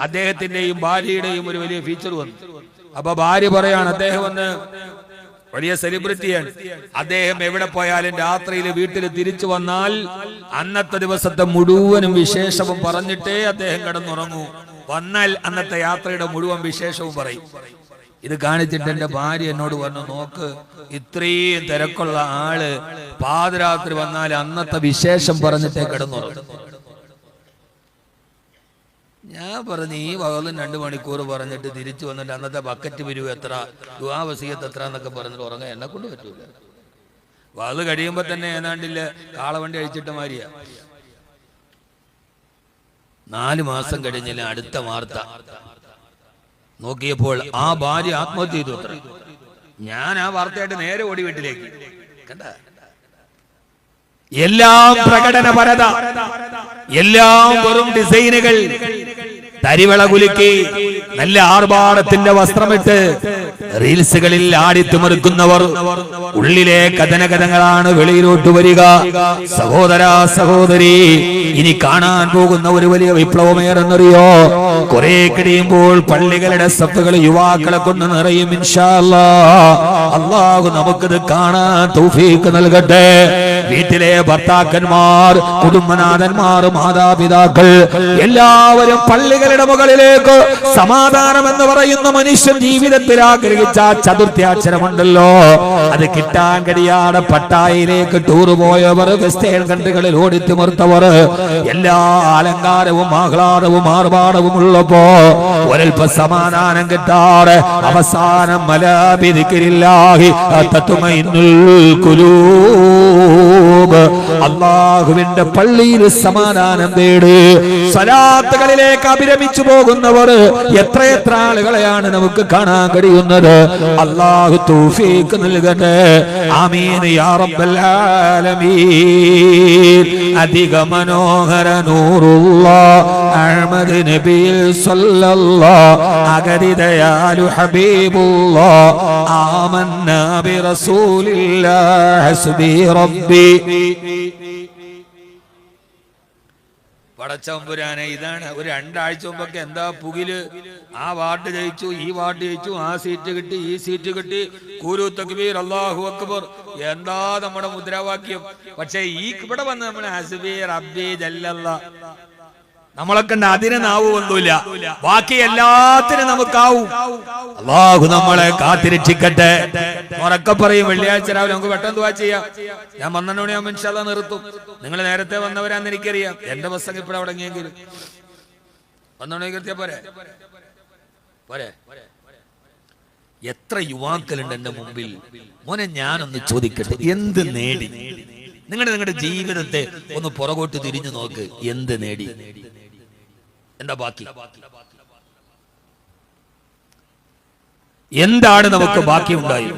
അദ്ദേഹത്തിന്റെയും ഭാര്യയുടെയും ഒരു വലിയ ഫീച്ചർ വന്നു. അപ്പൊ ഭാര്യ പറയാണ്, അദ്ദേഹം വന്ന് വലിയ സെലിബ്രിറ്റിയാണ്, അദ്ദേഹം എവിടെ പോയാലും രാത്രിയിൽ വീട്ടിൽ തിരിച്ചു വന്നാൽ അന്നത്തെ ദിവസത്തെ മുഴുവനും വിശേഷവും പറഞ്ഞിട്ടേ അദ്ദേഹം കിടന്നുറങ്ങൂ. വന്നാൽ അന്നത്തെ യാത്രയുടെ മുഴുവൻ വിശേഷവും പറയും. ഇത് കാണിച്ചിട്ട് എന്റെ ഭാര്യ എന്നോട് പറഞ്ഞു, നോക്ക്, ഇത്രയും തിരക്കുള്ള ആള് പാതിരാത്രി വന്നാൽ അന്നത്തെ വിശേഷം പറഞ്ഞിട്ടേ കിടന്നുറങ്ങും. ഞാൻ പറഞ്ഞു, ഈ വകലും 2 മണിക്കൂർ പറഞ്ഞിട്ട് തിരിച്ചു വന്നിട്ട് അന്നത്തെ ബക്കറ്റ് പിരിവ് എത്ര, ദുആ വസിയത്ത് എത്ര എന്നൊക്കെ പറഞ്ഞിട്ട് ഉറങ്ങാൻ എന്നെ കൊണ്ട് പറ്റൂല. വകല് കഴിയുമ്പോ തന്നെ ഏതാണ്ടില്ല കാളവണ്ടി അഴിച്ചിട്ട് മാറിയ. 4 മാസം കഴിഞ്ഞില്ല അടുത്ത വാർത്ത നോക്കിയപ്പോൾ ആ ഭാര്യ ആത്മഹത്യ ചെയ്തു അത്ര. ഞാൻ ആ വാർത്തയായിട്ട് നേരെ ഓടി വീട്ടിലേക്ക്. കണ്ട, എല്ലാം പ്രകടനപരത, എല്ലാം വെറും ഡിസൈനുകൾ, തരിവള കുലുക്കി നല്ല ആർഭാടത്തിന്റെ വസ്ത്രമിട്ട് റീൽസുകളിൽ ആടിത്തുമറുക്കുന്നവർ ഉള്ളിലെ കഥനകഥങ്ങളാണ് വെളിയിലോട്ട് വരിക. സഹോദര സഹോദരി, ഇനി കാണാൻ പോകുന്ന ഒരു വലിയ വിപ്ലവമേറെന്നറിയോ? കുറെ കഴിയുമ്പോൾ പള്ളികളുടെ സഫുകൾ യുവാക്കളെ കൊണ്ട് നിറയും. ഇൻഷാ അല്ലാഹ് അല്ലാഹു നമുക്കത് കാണാൻ തൗഫീഖ് നൽകട്ടെ. വീട്ടിലെ ഭർത്താക്കന്മാർ, കുടുംബനാഥന്മാർ, മാതാപിതാക്കൾ എല്ലാവരും പള്ളികളുടെ മുകളിലേക്ക് സമാധാനം എന്ന് പറയുന്ന മനുഷ്യൻ ജീവിതത്തിൽ ആഗ്രഹിച്ച ചതുർത്ഥ്യാക്ഷരമുണ്ടല്ലോ, അത് കിട്ടാൻ കഴിയാതെ പട്ടായയിലേക്ക് ടൂർ പോയവർ, വെസ്റ്റേൺ കൺട്രികളിൽ ഓടിത്തിമർത്തവർ, എല്ലാ അലങ്കാരവും ആഹ്ലാദവും ആർഭാടവും ഉള്ളപ്പോ ഒരൽപ്പ സമാധാനം കിട്ടാറ് അവസാനം മലാബിദിക്രില്ലാഹി തത്മഇന്നുൽ ഖുലൂബ്, അല്ലാഹുവിന്റെ പള്ളിയിൽ സമാധാനം തേടി സ്വലാത്തുകളിലേക്ക് അഭിരമിച്ചു പോകുന്നവർ എത്രയെത്ര ആളുകളെയാണ് നമുക്ക് കാണാൻ കഴിയുന്നത്. അല്ലാഹു തൗഫീഖ് നൽകട്ടെ. ആമീൻ യാ റബ്ബൽ ആലമീൻ. അധിക മനോഹര നൂറുല്ലാഹ് അഹ്മദ് നബിയിൽ സല്ലല്ലാഹു അഗരിദയാലു ഹബീബുല്ലാഹ് ആമന്നാ ബി റസൂലില്ലാഹി ഹസ്ബി റബ്ബി. പടച്ചമ്പുരാനെ, ഇതാണ് ഒരു 2 ആഴ്ച മുമ്പൊക്കെ എന്താ പുകില്. ആ വാർഡ് ജയിച്ചു, ഈ വാർഡ് ജയിച്ചു, ആ സീറ്റ് കിട്ടി, ഈ സീറ്റ് കിട്ടി, കൂലു തക്ബീർ അല്ലാഹു അക്ബർ, എന്താ നമ്മുടെ മുദ്രാവാക്യം. പക്ഷെ ഈ ഇവിടെ വന്ന് നമ്മൾ ഹസ്ബി റബ്ബി ജല്ലല്ലാഹ്, നമ്മളൊക്കെ അതിന് നാവുമൊന്നുമില്ല, ബാക്കി എല്ലാത്തിനും നമുക്കാവും. അല്ലാഹു നമ്മളെ കാത്തിരക്ഷിക്കട്ടെ. ഉറക്കെ പറയും, വെള്ളിയാഴ്ച രാവിലെ നമുക്ക് പെട്ടെന്ന് ദുആ ചെയ്യാം. ഞാൻ 12 മണിയാകുമ്പോൾ ഇൻഷാ അല്ലാഹ് നിർത്തും. നിങ്ങൾ നേരത്തെ വന്നവരാന്ന് എനിക്കറിയാം. എന്റെ ബസ്സൊക്കെ ഇപ്പോൾ അടങ്ങിയെങ്കിലും 12 മണിക്ക് എത്തിയാ പോരെ പോരെ. എത്ര യുവാക്കളുണ്ട് എന്റെ മുമ്പിൽ. മോനെ, ഞാനൊന്ന് ചോദിക്കട്ടെ, എന്ത് നേടി? നിങ്ങളുടെ ജീവിതത്തെ ഒന്ന് പുറകോട്ട് തിരിഞ്ഞു നോക്ക്. എന്ത് നേടി? എന്താ ബാക്കി? എന്താണ് നമുക്ക് ബാക്കി ഉണ്ടായി?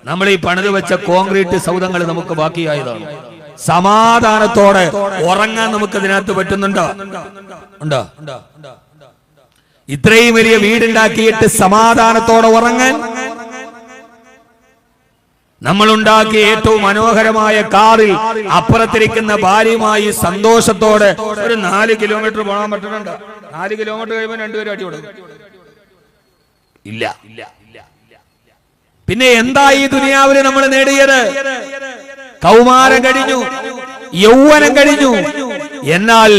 നമ്മൾ ഈ പണിത് വെച്ച കോൺക്രീറ്റ് സൗധങ്ങൾ നമുക്ക് ബാക്കിയായതാണ്. സമാധാനത്തോടെ ഉറങ്ങാൻ നമുക്ക് ഇതിനകത്ത് പറ്റുന്നുണ്ടോ? ഉണ്ടോ? ഇത്രയും വലിയ വീടുണ്ടാക്കിയിട്ട് സമാധാനത്തോടെ ഉറങ്ങാൻ? നമ്മൾ ഉണ്ടാക്കിയ ഏറ്റവും മനോഹരമായ കാറിൽ അപ്പുറത്തിരിക്കുന്ന ഭാര്യയുമായി സന്തോഷത്തോടെ ഒരു 4 കിലോമീറ്റർ പോകാൻ പറ്റുന്നുണ്ട്. 4 കിലോമീറ്റർ കഴിയുമ്പോൾ 2 പേരും അടി കൊടുക്കും. ഇല്ല. പിന്നെ എന്താ ഈ ദുനിയാവിൽ നമ്മൾ നേടിയത്? കൗമാരം കഴിഞ്ഞു, യൗവനം കഴിഞ്ഞു. എന്നാൽ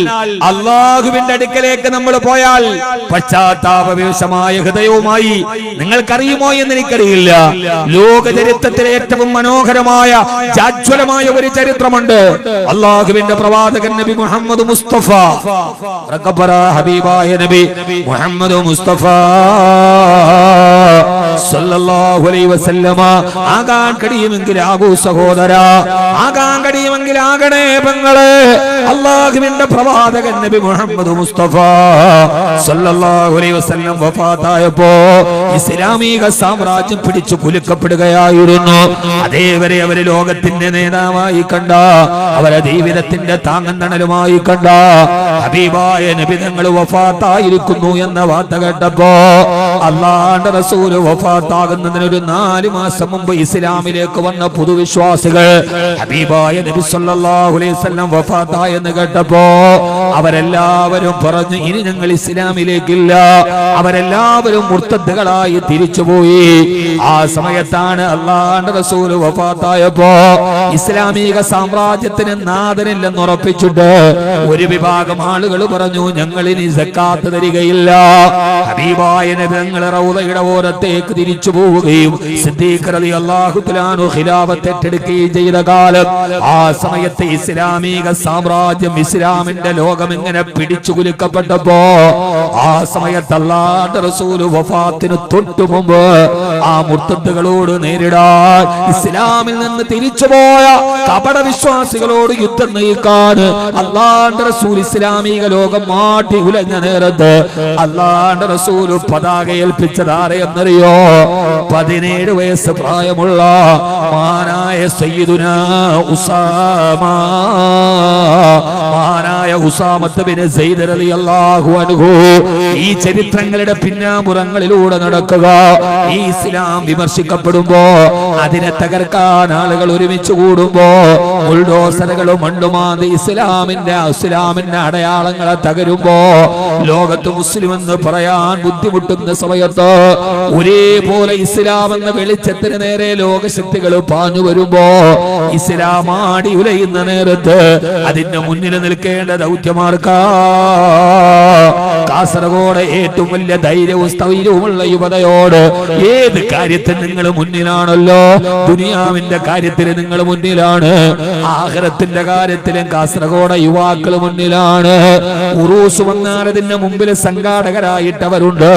അല്ലാഹുവിന്റെ അടുക്കലേക്ക് നമ്മൾ പോയാൽ പശ്ചാത്താപവിവശമായ ഹൃദയവുമായി, നിങ്ങൾക്കറിയുമോ എന്ന് എനിക്കറിയില്ല, ലോക ചരിത്രത്തിലെ ഏറ്റവും മനോഹരമായ ജാജ്വലമായ ഒരു ചരിത്രമുണ്ട്. അല്ലാഹുവിന്റെ പ്രവാചകൻ നബി മുഹമ്മദ് മുസ്തഫ, ഹബീബായ നബി മുഹമ്മദ് മുസ്തഫ സല്ലല്ലാഹു അലൈഹി വസല്ലമ ആകാൻ കഴിയുമെങ്കിൽ ആകൂ സഹോദര, ആകാൻ കഴിയുമെങ്കിൽ ആകണേ പെങ്ങളെ. അല്ലാഹുവിന്റെ പ്രവാചകൻ നബി മുഹമ്മദ് മുസ്തഫ സല്ലല്ലാഹു അലൈഹി വസല്ലം വഫാത്തായപ്പോ ഇസ്ലാമിക സാമ്രാജ്യം പിടിച്ചു കുലുക്കപ്പെടുകയായിരുന്നു. അതേവരെ അവര് ലോകത്തിന്റെ നേതാവായി കണ്ട, അവരെ ജീവിതത്തിന്റെ താങ്ങന്തണലുമായി കണ്ട ഹബീബായ നബി തങ്ങൾ വഫാത്തായിരിക്കുന്നു എന്ന വാർത്ത കേട്ടപ്പോ അല്ലാഹുവിന്റെ റസൂൽ വഫാത്താകുന്നതിന് ഒരു 4 മാസം മുമ്പ് ഇസ്ലാമിലേക്ക് വന്ന പുതുവിശ്വാസികൾ ഹബീബായ നബി സല്ലല്ലാഹു അലൈഹി വസല്ലം വഫാത്തായെന്ന് കേട്ടപ്പോ അവരെല്ലാവരും പറഞ്ഞു, ഇനി ഞങ്ങൾ ഇസ്ലാമിലേക്കില്ല. അവരെല്ലാവരും മുർത്തദ്ദുകളായി തിരിച്ചുപോയി. ആ സമയത്താണ് അല്ലാഹുവിന്റെ റസൂൽ വഫാത്തായപ്പോ ഇസ്ലാമിക സാമ്രാജ്യത്തിന് നാഥനില്ലെന്ന് ഉറപ്പിച്ചിട്ട് ഒരു വിഭാഗം ആളുകൾ പറഞ്ഞു, ഞങ്ങൾ ഇനി സക്കാത്ത് തരികയില്ല. ഹബീബായ നബി തങ്ങൾ റൗളയുടെ ഓരത്തേക്ക് തിരിച്ചു പോവുകയും സിദ്ദീഖ് റളിയല്ലാഹു തആല അൻഹു ഖിലാഫത്ത് ഏറ്റെടുക്കുകയും ചെയ്ത കാലം, ആ സമയത്ത് ഇസ്ലാമിക സാമ്രാജ്യം, ഇസ്ലാമിന്റെ ലോകം ഇങ്ങനെ പിടിച്ചു കുലുക്കപ്പെട്ടപ്പോ ആ സമയത്ത് അല്ലാഹുവിന്റെ റസൂൽ വഫാത്തിന് തൊട്ടു മുമ്പ് ആ മുർത്തദ്ദുകളോട് നേരിടാൻ, ഇസ്ലാമിൽ നിന്ന് തിരിച്ചുപോയ കപട വിശ്വാസികളോട് യുദ്ധം നയിക്കാൻ അല്ലാഹുവിന്റെ റസൂൽ ഇസ്ലാമിക ലോകം മാറ്റി ഉലഞ്ഞ നേരത്ത് അല്ലാഹുവിന്റെ റസൂൽ പതാക ഏൽപ്പിച്ചതാരെന്നറിയോ? 17 വയസ്സ് പ്രായമുള്ള മഹാനായ സയ്യിദുനാ ഉസാമ, മഹാനായ ഉസാമത്ത് ബിൻ സൈദ് റളിയല്ലാഹു അൻഹു. ഈ ചരിത്രങ്ങളുടെ പിന്നാമ്പുറങ്ങളിലൂടെ നടക്കുക. ഈ ഇസ്ലാം വിമർശിക്കപ്പെടുമ്പോ, അതിനെ തകർക്കാൻ ആളുകൾ ഒരുമിച്ച് കൂടുമ്പോ, ബുൾഡോസറുകളും മണ്ണുമാന്തി ഇസ്ലാമിന്റെ അടയാളങ്ങളെ തകരുമ്പോ, ലോകത്ത് മുസ്ലിം എന്ന് പറയാൻ ബുദ്ധിമുട്ടുന്ന സമയത്ത് ഒരേപോലെ ഇസ്ലാം എന്ന വെളിച്ചത്തിന് നേരെ ലോകശക്തികൾ പാഞ്ഞു വരുമ്പോ, ഇസ്ലാം ആടി ഉലയുന്ന നേരത്ത് അതിന്റെ മുന്നിൽ നിൽക്കേണ്ട ദൗത്യമാർക്കാ? കാസർഗോഡ് ഏറ്റവും വലിയ ധൈര്യവും സ്ഥൈര്യവുമുള്ള യുവതയോട്, ഏത് കാര്യത്തിൽ നിങ്ങൾ മുന്നിലാണല്ലോ, ദുനിയാവിന്റെ കാര്യത്തിൽ നിങ്ങൾ മുന്നിലാണ്, ആഖിറത്തിന്റെ കാര്യത്തിലും കാസർഗോഡ് യുവാക്കൾ മുന്നിലാണ്. ഉറൂസ് വന്നാൽ അതിന്റെ മുമ്പിൽ സംഘാടകരായിട്ടവരുണ്ട്.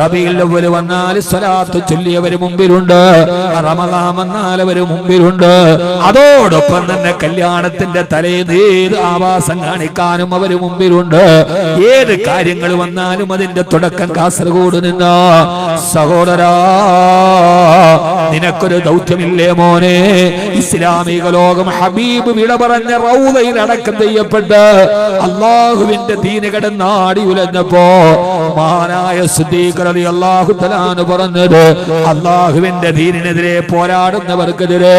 റബീഉൽ അവ്വൽ വന്നാൽ സ്വലാത്ത് ചൊല്ലിയവര് മുമ്പിലുണ്ട്. റമളാൻ വന്നാൽ അവര് മുമ്പിലുണ്ട്. അതോടൊപ്പം തന്നെ കല്യാണത്തിന്റെ തലേന്ന് ഏത് ആവാസം കാണിക്കാനും അവര് മുമ്പിലുണ്ട്. ഏത് കാര്യങ്ങൾ വന്നാലും അതിന്റെ തുടക്കം കാസർഗോഡ് നിന്ന. സഹോദരാ, നിനക്കൊരു ദൗത്യമില്ലേ മോനെ? ഇസ്ലാമിക ലോകം ഹബീബ് വിട പറഞ്ഞ റൗളയിൽ അടക്കം ചെയ്യപ്പെട്ട് അല്ലാഹുവിന്റെ ദീന് കിടന്നാടി ഉലഞ്ഞപ്പോ മഹാനായ സിദ്ദീഖ് റളിയല്ലാഹു തആല അൻഹു പറഞ്ഞത്, അല്ലാഹുവിന്റെ ദീനിനെതിരെ പോരാടുന്നവർക്കെതിരെ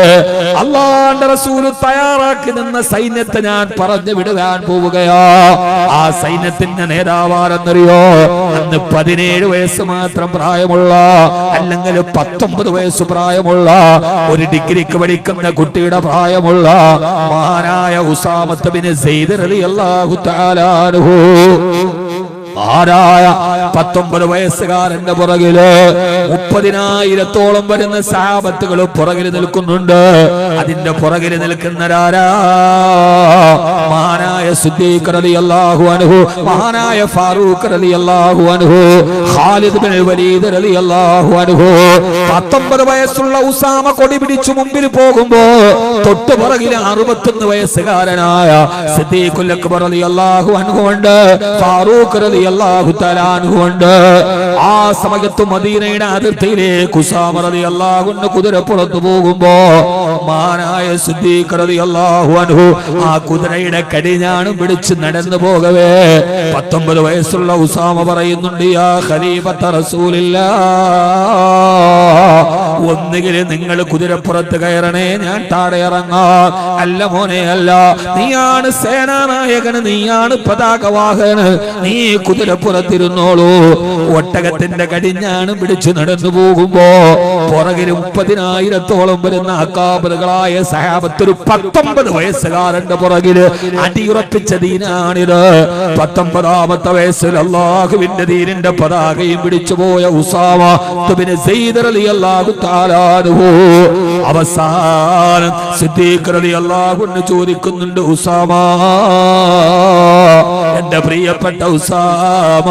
അല്ലാഹുവിന്റെ റസൂൽ തയ്യാറാക്കി നിന്ന സൈന്യത്തെ ഞാൻ പറഞ്ഞു വിടുവാൻ പോവുകയാ. ആ സൈന്യത്തിന്റെ നേതാവാരെന്നറിയോ? അന്ന് 17 വയസ്സ് മാത്രം പ്രായമുള്ള, അല്ലെങ്കിൽ 19 വയസ്സ് പ്രായമുള്ള, ഒരു ഡിഗ്രിക്ക് പഠിക്കുന്ന കുട്ടിയുടെ പ്രായമുള്ള മഹാനായ ഉസാമത്ത് ബിൻ സൈദ് റളിയല്ലാഹു തആല അൻഹു. ആരായ 19 വയസ്സുകാരന്റെ പുറകില് 30,000-ഓളം വരുന്ന സഹാബത്തുകൾ പുറകിൽ നിൽക്കുന്നുണ്ട്. അതിന്റെ പുറകിൽ നിൽക്കുന്നവരാരാ? മഹാനായ സിദ്ദീഖ് റളിയല്ലാഹു അൻഹു, മഹാനായ ഫാറൂഖ് റളിയല്ലാഹു അൻഹു, ഖാലിദ് ബിൻ വലീദ് റളിയല്ലാഹു അൻഹു. 19 വയസ്സുള്ള ഉസാമ കൊടി പിടിച്ചു മുമ്പിൽ പോകുമ്പോ തൊട്ടു പുറകിൽ 61 വയസ്സുകാരനായ സിദ്ദീഖുൽ അക്ബർ റളിയല്ലാഹു അൻഹു ഉണ്ട്, ഫാറൂഖ് റളിയല്ലാഹു തആല അൻഹു ഉണ്ട്. ആ സമയത്ത് മദീനയുടെ അതിർത്തിയിലേക്ക് ഉസാമ റളിയല്ലാഹു അൻഹു കുതിരപ്പുറത്ത് പോകുമ്പോ മഹാനായ സിദ്ദീഖ് റളിയല്ലാഹു അൻഹു ആ കുതിരയുടെ കടിഞ്ഞാണും പിടിച്ച് നടന്നു പോകവേ 19 വയസ്സുള്ള ഉസാമ പറയുന്നുണ്ട്, യാ ഖലീഫത്ത റസൂലില്ലാഹ്, ഒന്നുകിൽ നിങ്ങൾ കുതിരപ്പുറത്ത് കയറണേ, ഞാൻ താഴെ ഇറങ്ങാം. അല്ല മോനെ, അല്ല, നീയാണ് സേനാനായകന്, നീയാണ് പതാകവാഹകന്, നീ കുതിരപ്പുറത്തിരുന്നോളൂ. ഒട്ടകത്തിന്റെ കടിഞ്ഞാണും പിടിച്ചു നടന്നു പോകുമ്പോ പുറകിൽ 30,000-ഓളം വരുന്ന അക്കാബറുകളായ സഹാബത്ത് ഒരു 19 വയസ്സുകാരന്റെ പുറകില് അടിയുറപ്പിച്ച ദീനാണിത്. 19ാമത്തെ വയസ്സിൽ അല്ലാഹുവിന്റെ ദീനിന്റെ പതാകയും പിടിച്ചുപോയ ഉസാമ ബിൻ സൈദ് റളിയല്ലാഹു തആല അൻഹു അവസാനം സിദ്ദീഖ് റളിയല്ലാഹു അൻഹു ചോദിക്കുന്നുണ്ട്, ഉസാമ, എന്റെ പ്രിയപ്പെട്ട ഉസാമ,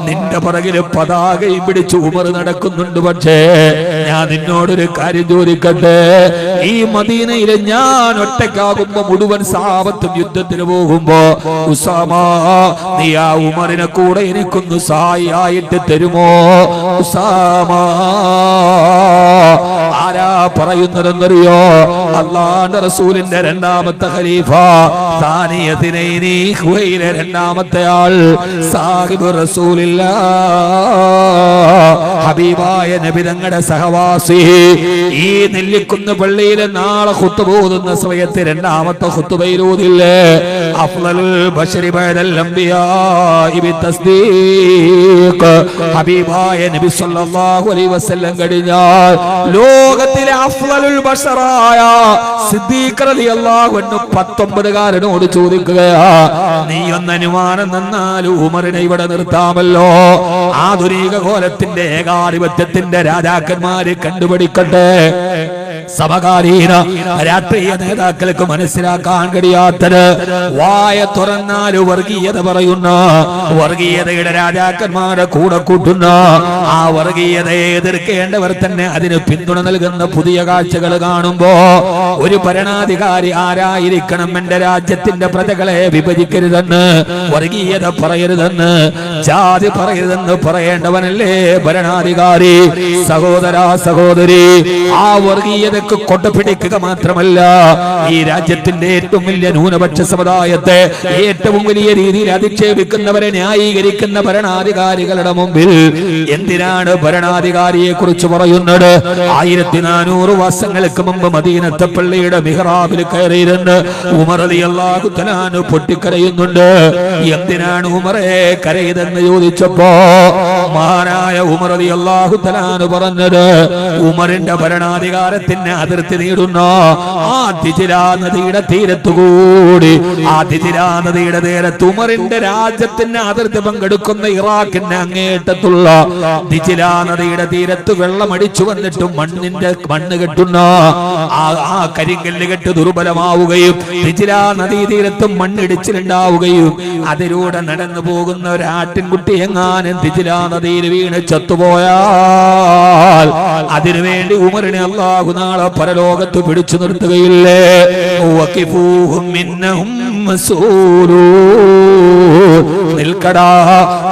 നിന്റെ പുറകില് പതാകയും പിടിച്ച് ഉമർ നടക്കുന്നുണ്ട്, പക്ഷേ ഞാൻ നിന്നോടൊരു കാര്യം ചോദിക്കട്ടെ, ഈ മദീനയിലെ ഞാൻ ഒറ്റയ്ക്കാകുമ്പോ മുഴുവൻ സഹാബത്തും യുദ്ധത്തിന് പോകുമ്പോ ഉസാമ, നീ ആ ഉമറിനെ കൂടെ എനിക്കൊന്ന് സഹായിയായിട്ട് തരുമോ? ഉസാമ, ആരാ പറയുന്നതെന്നറിയോ? അല്ലാഹുവിന്റെ റസൂലിന്റെ രണ്ടാമത്തെ ഖലീഫ, സാനിയത്തിനൈനി, ഖുവൈല രണ്ടാമത്തെ ആൾ, സാഹിബ് റസൂലില്ലാഹ് ഹബീബായ നബി തങ്ങളുടെ സഹവാസി ഈ നെല്ലിക്കുന്ന് പള്ളിയിലെ നാളെ ഖുത്ബ ഓതുന്ന സമയത്ത് രണ്ടാമത്തെ ഖുത്ബയിൽ ഓതില്ലേ അഫ്ളലുൽ ബശരി ബഅദൽ അംബിയാഇ ബിതസ്ദീഖ് ഹബീബായ നബി സല്ലല്ലാഹു അലൈഹി വസല്ലം കഴിഞ്ഞാൽ ലോകത്തിലെ അഫ്ളലുൽ ബശറായ സിദ്ദീഖ് റളിയല്ലാഹു അൻഹു 19കാരനോട് ചോദിക്കുകയാ നീ ഒന്ന് അനുമാനം നന്നാൽ ഉമറിനെ ഇവിടെ നിർത്താമല്ലോ ആധുനിക കോലത്തിന്റെ ഏകാധിപത്യത്തിന്റെ രാജാക്കന്മാരെ കണ്ടുപിടിക്കട്ടെ സമകാലീന രാഷ്ട്രീയ നേതാക്കൾക്ക് മനസ്സിലാക്കാൻ കഴിയാത്തത് വായ തുറന്നാൽ വർഗീയത പറയുന്ന വർഗീയതയുടെ രാജാക്കന്മാരെ കൂടെ കൂട്ടുന്ന ആ വർഗീയതയെ എതിർക്കേണ്ടവർ തന്നെ അതിന് പിന്തുണ നൽകുന്ന പുതിയ കാഴ്ചകൾ കാണുമ്പോ ഒരു ഭരണാധികാരി ആരായിരിക്കണം എന്റെ രാജ്യത്തിന്റെ പ്രജകളെ വിഭജിക്കരുതെന്ന് വർഗീയത പറയരുതെന്ന് ജാതി പറയരുതെന്ന് പറയേണ്ടവനല്ലേ ഭരണാധികാരി സഹോദര സഹോദരി ആ വർഗീയത കൊണ്ടുപിടിക്കുക മാത്രമല്ല ഈ രാജ്യത്തിന്റെ ഏറ്റവും വലിയ ന്യൂനപക്ഷ സമുദായത്തെ ഏറ്റവും വലിയ രീതിയിൽ അധിക്ഷേപിക്കുന്നവരെ ന്യായീകരിക്കുന്ന ഭരണാധികാരികളുടെ മുമ്പിൽ എന്തിനാണ് ഭരണാധികാരിയെ കുറിച്ച് പറയുന്നത് 1400 വർഷങ്ങൾക്ക് മുമ്പ് മദീനത്തെ പള്ളിയുടെ മിഹ്റാബിൽ കയറിയിരുന്ന് ഉമർ റളിയല്ലാഹു തആല അൻഹു പൊട്ടിക്കരയുന്നുണ്ട് എന്തിനാണ് ഉമറെ കരയുതെന്ന് ചോദിച്ചപ്പോ മഹാനായ ഉമർ റളിയല്ലാഹു തആല അൻഹു പറഞ്ഞത് ഉമറിന്റെ ഭരണാധികാരത്തിന് അതിർത്തി നേടുന്ന ആ ദിജ്ലാ നദിയുടെ തീരത്തുകൂടി ആ ദിജ്ലാ നദിയുടെ തീരത്ത് ഉമറിന്റെ രാജ്യത്തിന് അതിർത്തി പങ്കെടുക്കുന്ന ഇറാഖിന്റെ അങ്ങേറ്റത്തുള്ള ദിജ്ലാ നദിയുടെ തീരത്ത് വെള്ളമടിച്ചു വന്നിട്ടും മണ്ണ് കെട്ടുന്ന ആ കരിങ്കല്ല് കെട്ട് ദുർബലമാവുകയും ദിജ്ലാ നദീ തീരത്തും മണ്ണിടിച്ചിലുണ്ടാവുകയും അതിലൂടെ നടന്നു പോകുന്ന ഒരു ആട്ടിൻകുട്ടി എങ്ങാനും ദിജ്ലാ നദിയിൽ വീണ് ചത്തുപോയാൽ അതിനുവേണ്ടി ഉമറിനെ അല്ലാഹു നാളെ പരലോകത്ത് പിടിച്ചു നിർത്തുകയില്ലേ നിൽക്കടാ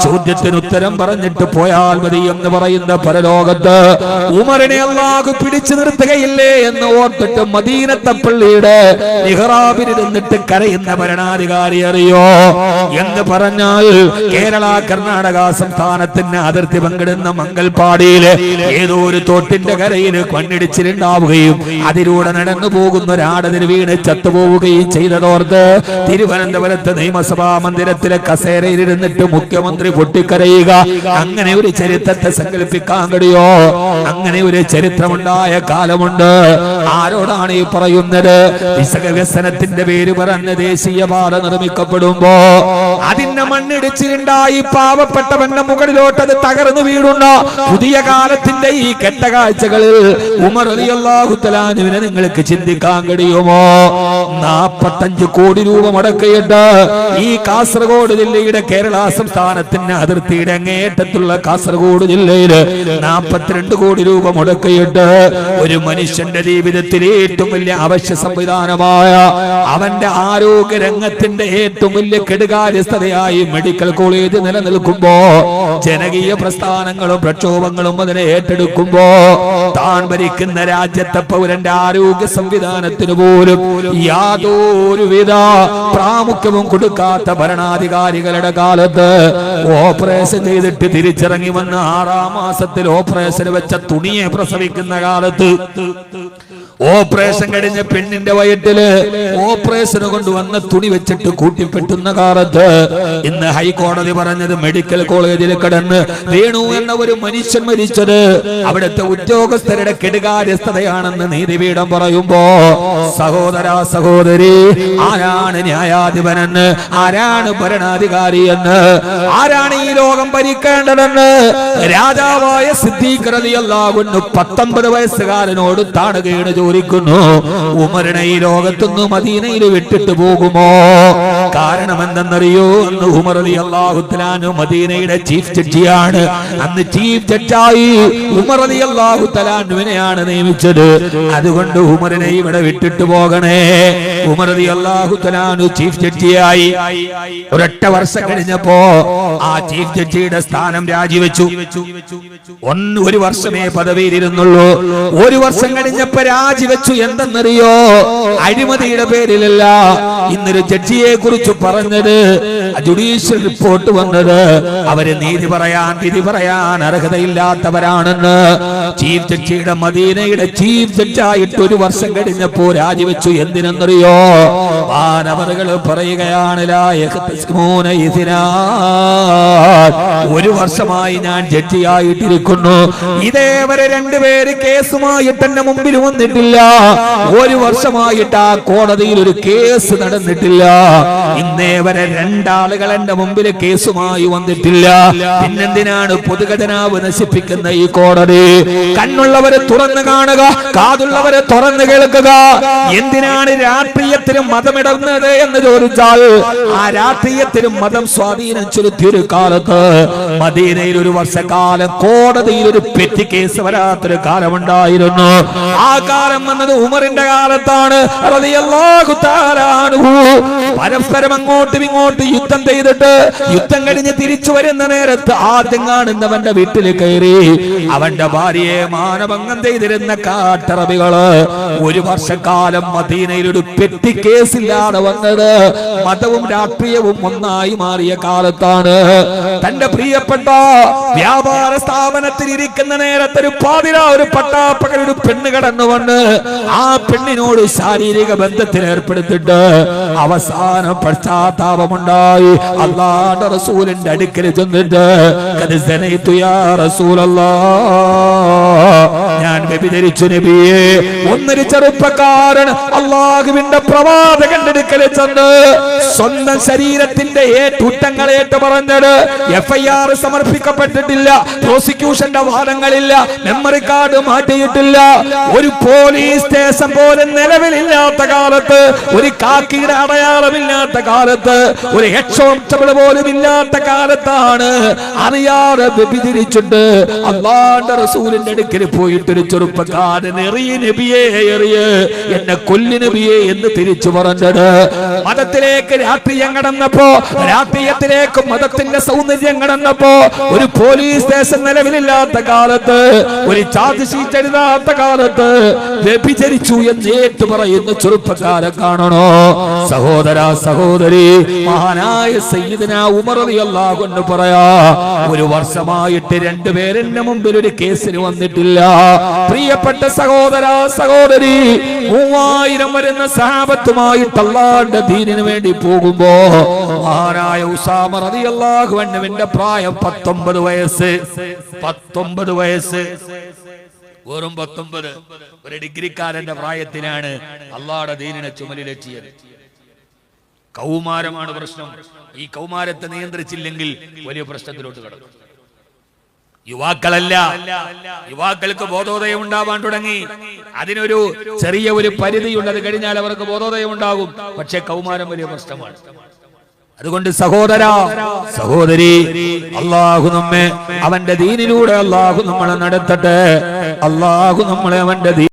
ചോദ്യത്തിന് ഉത്തരം പറഞ്ഞിട്ട് പോയാൽ മതി എന്ന് പറയുന്ന പരലോകത്ത് ഉമറിനെ അല്ലാഹു പിടിച്ചു നിർത്തുകയില്ലേ എന്ന് ഓർത്തിട്ട് മദീനത്തെ പള്ളിയുടെ മിഹ്റാബിൽ ഇരുന്നിട്ട് കരയുന്ന ഭരണാധികാരി അറിയോ എന്ന് പറഞ്ഞാൽ കേരള കർണാടക സംസ്ഥാനത്തിന് അതിർത്തി പങ്കിടുന്ന മംഗൽപാടിയിലെ ഏതോ ഒരു തോട്ടിന്റെ കരയിൽ മണ്ണിടിച്ചിലുണ്ടാവുകയും അതിലൂടെ നടന്നു പോകുന്ന ഒരാടതിന് വീണ് ചത്തുപോവുകയും ചെയ്തതോർത്ത് തിരുവനന്തപുരത്ത് നിയമസഭാ മന്ദിരത്തിലെ കസേരയിൽ ഇരുന്നിട്ട് മുഖ്യമന്ത്രി പൊട്ടിക്കരയുക അങ്ങനെ ഒരു ചരിത്രത്തെ സങ്കല്പിക്കാൻ കഴിയോ അങ്ങനെ ഒരു ചരിത്രമുണ്ടായ കാലമുണ്ട് ആരോടാണ് ഈ പറയുന്നത് വികസനത്തിന്റെ പേര് പറഞ്ഞ ദേശീയപാത നിർമ്മിക്കപ്പെടുമ്പോ അതിന്റെ മണ്ണിടിച്ചിലുണ്ടായി പാവപ്പെട്ടവന്റെ മുകളിലോട്ട് അത് തകർന്നു വീഴുന്ന പുതിയ കാലത്തിന്റെ ഈ കെട്ടകാഴ്ചകളിൽ ഉമർ റളിയല്ലാഹു തആല അൻഹുവിനെ നിങ്ങൾക്ക് ചിന്തിക്കാൻ കഴിയുമോ 45 കോടി രൂപ മുടക്കിയിട്ട് ഈ കാസർഗോഡ് ജില്ലയുടെ കേരള സംസ്ഥാനത്തിന്റെ അതിർത്തിയുടെ അങ്ങേറ്റത്തുള്ള കാസർഗോഡ് ജില്ലയില് 42 കോടി രൂപ മുടക്കിയിട്ട് ഒരു മനുഷ്യന്റെ ജീവിതത്തിലെ ഏറ്റവും വലിയ അവശ്യ സംവിധാനമായ അവന്റെ ആരോഗ്യ രംഗത്തിന്റെ ഏറ്റവും വലിയ കെടുകാര്യസ്ഥതയായി മെഡിക്കൽ കോളേജ് നിലനിൽക്കുമ്പോ ജനകീയ പ്രസ്ഥാനങ്ങളും പ്രക്ഷോഭങ്ങളും അതിനെ ഏറ്റെടുക്കുമ്പോ താൻ ഭരിക്കുന്ന രാജ്യത്തെ പൗരന്റെ ആരോഗ്യ സംവിധാനത്തിന് പോലും യാതൊരുവിധ പ്രാമുഖ്യവും കൊടുക്കാത്ത ഭരണാധികാരികളുടെ കാലത്ത് ഓപ്പറേഷൻ ചെയ്തിട്ട് തിരിച്ചിറങ്ങി വന്ന് 6ാം മാസത്തിൽ ഓപ്പറേഷൻ വെച്ച തുണിയെ പ്രസവിക്കുന്ന കാലത്ത് ഓപ്പറേഷൻ കഴിഞ്ഞ പെണ്ണിന്റെ വയറ്റില് ഓപ്പറേഷന് കൊണ്ടുവന്ന തുണി വെച്ചിട്ട് കൂട്ടിപ്പെട്ടുന്ന കാലത്ത് ഇന്ന് ഹൈക്കോടതി പറഞ്ഞത് മെഡിക്കൽ കോളേജിൽ കിടന്ന് വേണു എന്ന ഒരു മനുഷ്യൻ മരിച്ചത് അവിടുത്തെ ഉദ്യോഗസ്ഥരുടെ കെടുകാര്യസ്ഥതയാണെന്ന് നീതിപീഠം പറയുമ്പോ സഹോദര സഹോദരി ആരാണ് ന്യായാധിപനെന്ന് ആരാണ് ഭരണാധികാരി എന്ന് ആരാണ് ഈ ലോകം ഭരിക്കേണ്ടതെന്ന് രാജാവായ സിദ്ദീഖ് റളിയല്ലാഹു അൻഹു 19 വയസ്സുകാരനോട് താണുകയാണ് ചോദിക്കുന്നു. ഉമറിനെ ഈ ലോകത്തുനിന്ന് മദീനയിൽ വിട്ടിട്ട് പോകുമോ? കാരണം എന്തെന്നറിയോ? അന്ന് ഉമർ റളിയല്ലാഹു തആല അൻഹു മദീനയുടെ ചീഫ് ജഡ്ജിയാണ്. അന്ന് ചീഫ് ജഡ്ജായി ഉമർ റളിയല്ലാഹു തആല അൻഹുവിനെയാണ് നിയമിച്ചത്. അതുകൊണ്ട് ഉമറിനെ ഇവിടെ വിട്ടിട്ട് പോകണേ. ഉമർ റളിയല്ലാഹു തആല അൻഹു ചീഫ് ജഡ്ജിയായി ഒരൊറ്റ വർഷം കഴിഞ്ഞപ്പോ ആ ചീഫ് ജഡ്ജിയുടെ സ്ഥാനം രാജിവെച്ചു. ഒരു വർഷമേ പദവിയിലിരുന്നുള്ളൂ. ഒരു വർഷം കഴിഞ്ഞപ്പോ രാജിവെച്ചു. എന്തെന്നറിയോ? അഴിമതിയുടെ പേരിലല്ല, ഇന്നൊരു ജഡ്ജിയെ കുറിച്ച് പറഞ്ഞത്, ജുഡീഷ്യൽ റിപ്പോർട്ട് വന്നത് അവര് നീതി പറയാൻ വിധി പറയാൻ അർഹതയില്ലാത്തവരാണെന്ന്. ചീഫ് ജഡ്ജിയുടെ മദീനയുടെ ചീഫ് ജഡ്ജായിട്ട് 1 വർഷം കഴിഞ്ഞപ്പോ രാജിവെച്ചു. എന്തിനെന്നറിയോ? മാനവറുകൾ പറയുകയാണ്, 1 വർഷമായി ഞാൻ ജഡ്ജിയായിട്ടിരിക്കുന്നു, ഇതേവരെ 2 പേര് കേസുമായിട്ട് എന്റെ മുമ്പിൽ വന്നിട്ടില്ല. 1 വർഷമായിട്ട് ആ കോടതിയിൽ ഒരു കേസ് നടന്നിട്ടില്ല. ഇന്നേ വരെ 2 ആളുകൾ എന്റെ മുമ്പിൽ കേസുമായി വന്നിട്ടില്ല. പിന്നെന്തിനാണ് പൊതുഖജനാവ് നശിപ്പിക്കുന്ന ഈ കോടതി? കണ്ണുള്ളവരെ തുറന്നു കാണുക, കാതുള്ളവരെ തുറന്നു കേൾക്കുക. എന്തിനാണ് രാഷ്ട്രീയത്തിലും മതമിടുന്നത് എന്ന് ചോദിച്ചാൽ, ആ രാഷ്ട്രീയത്തിലും മതം സ്വാധീനം ചെലുത്തിയൊരു കാലത്ത് മദീനയിൽ 1 വർഷക്കാലം കോടതിയിൽ ഒരു പെറ്റി കേസ് വരാത്തൊരു കാലമുണ്ടായിരുന്നു. ആ കാലം വന്നത് ഉമറിന്റെ കാലത്താണ് റളിയല്ലാഹു തആല അൻഹു. പരസ്പരം അങ്ങോട്ടും ഇങ്ങോട്ടും യുദ്ധം ചെയ്തിട്ട് യുദ്ധം കഴിഞ്ഞ് തിരിച്ചു വരുന്ന നേരത്ത് ആദ്യം കാണുന്നവന്റെ വീട്ടിൽ കയറി അവന്റെ ഭാര്യയെ മാനഭംഗം ചെയ്തിരുന്ന കാട്ടറബികള് 1 വർഷക്കാലം മദീനയിൽ ഒരു പെറ്റി കേസില്ലാതെ വന്നത് മതവും രാഷ്ട്രീയവും ഒന്നായി മാറിയ കാലത്താണ്. തന്റെ പ്രിയപ്പെട്ട വ്യാപാര സ്ഥാപനത്തിൽ ഇരിക്കുന്ന നേരത്തെ ഒരു പാതിര, ഒരു പട്ടാപ്പകൽ ഒരു പെണ്ണ് കടന്നു വന്ന് ആ പെണ്ണിനോട് ശാരീരിക ബന്ധത്തിൽ ഏർപ്പെടുത്തിട്ട് അവസാനം പശ്ചാത്താപമുണ്ടായി അല്ലാഹുവിന്റെ റസൂലിന്റെ അടുക്കൽ ചെന്നിട്ട്, ഞാൻ വ്യഭിചരിച്ചു നബിയേ. ഒന്നൊരു ചെറുപ്പക്കാരൻ അല്ലാഹുവിന്റെ പ്രവാചകന്റെ അടുക്കൽ ചെന്ന് സ്വന്തം ശരീരത്തിന്റെ കുറ്റങ്ങളേറ്റ് പറഞ്ഞത് FIR സമർപ്പിക്കപ്പെട്ടിട്ടില്ല, പ്രോസിക്യൂഷന്റെ വാദങ്ങളില്ല, മെമ്മറി കാർഡ് മാറ്റിയിട്ടില്ല. ഒരു പോലീസ് സ്റ്റേഷൻ പോലും നിലവിലില്ലാത്ത കാലത്ത്, ഒരു കാക്കിയുടെ അടയാളമില്ലാത്ത കാലത്ത്, ഒരു ഹെഡ് കോൺസ്റ്റബിൾ പോലും ഇല്ലാത്ത കാലത്താണ് അറിയാതെ വ്യഭിചരിച്ചിട്ട് അല്ലാഹുവിന്റെ റസൂലിന്റെ അടുക്കൽ പോയിട്ടൊരു ചെറുപ്പക്കാരൻ എറിയ നബിയെ, എറിയ എന്നെ കൊല്ലു നബിയെ എന്ന് തിരിച്ചു പറഞ്ഞത്. മതത്തിലേക്ക് രാഷ്ട്രീയം കടന്നപ്പോ, രാഷ്ട്രീയത്തിലേക്ക് മതത്തിന്റെ സൗന്ദര്യം കടന്നപ്പോ, ഒരു പോലീസ് സ്റ്റേഷൻ നിലവിലില്ലാത്ത കാലത്ത്, ഒരു ചാർജ് ഷീറ്റ് എഴുതാത്ത കാലത്ത് വ്യഭിചരിച്ചു എന്ന് ഏറ്റു പറയുന്ന ചെറുപ്പക്കാരെ കാണണോ? സഹോദര സഹോദരി, മഹാനായ സയ്യിദുനാ ഉമർ റളിയല്ലാഹു അൻഹു പറയാ, 1 വർഷമായിട്ട് 2 പേരെന്റെ മുമ്പിൽ ഒരു കേസിന് വന്നിട്ടില്ല. പ്രിയപ്പെട്ട സഹോദര സഹോദരി, 3000 വരുന്ന സഹാബത്തുമായിട്ട് അല്ലാഹുവിന്റെ ദീനിനു വേണ്ടി പോകുമ്പോ മഹാനായ ഉസാമ റളിയല്ലാഹു അൻഹുവിന്റെ പ്രായം 19 വയസ്സ്. 19 വയസ്സ്, വെറും 19. ഒരു ഡിഗ്രിക്കാരന്റെ പ്രായത്തിലാണ് അല്ലാഹുവിന്റെ ദീനിനെ ചുമലിലെത്തിയത്. കൗമാരമാണ് പ്രശ്നം. ഈ കൗമാരത്തെ നിയന്ത്രിച്ചില്ലെങ്കിൽ വലിയ പ്രശ്നത്തിലോട്ട് കടക്കും. യുവാക്കളല്ല, യുവാക്കൾക്ക് ബോധോദയം ഉണ്ടാവാൻ തുടങ്ങി. അതിനൊരു ചെറിയ ഒരു പരിധിയുള്ളത് കഴിഞ്ഞാൽ അവർക്ക് ബോധോദയം ഉണ്ടാകും. പക്ഷെ കൗമാരം വലിയ പ്രശ്നമാണ്. അതുകൊണ്ട് സഹോദര സഹോദരി, അല്ലാഹു നമ്മെ അവന്റെ ദീനിലൂടെ അല്ലാഹു നമ്മളെ നടത്തട്ടെ. അല്ലാഹു നമ്മളെ അവന്റെ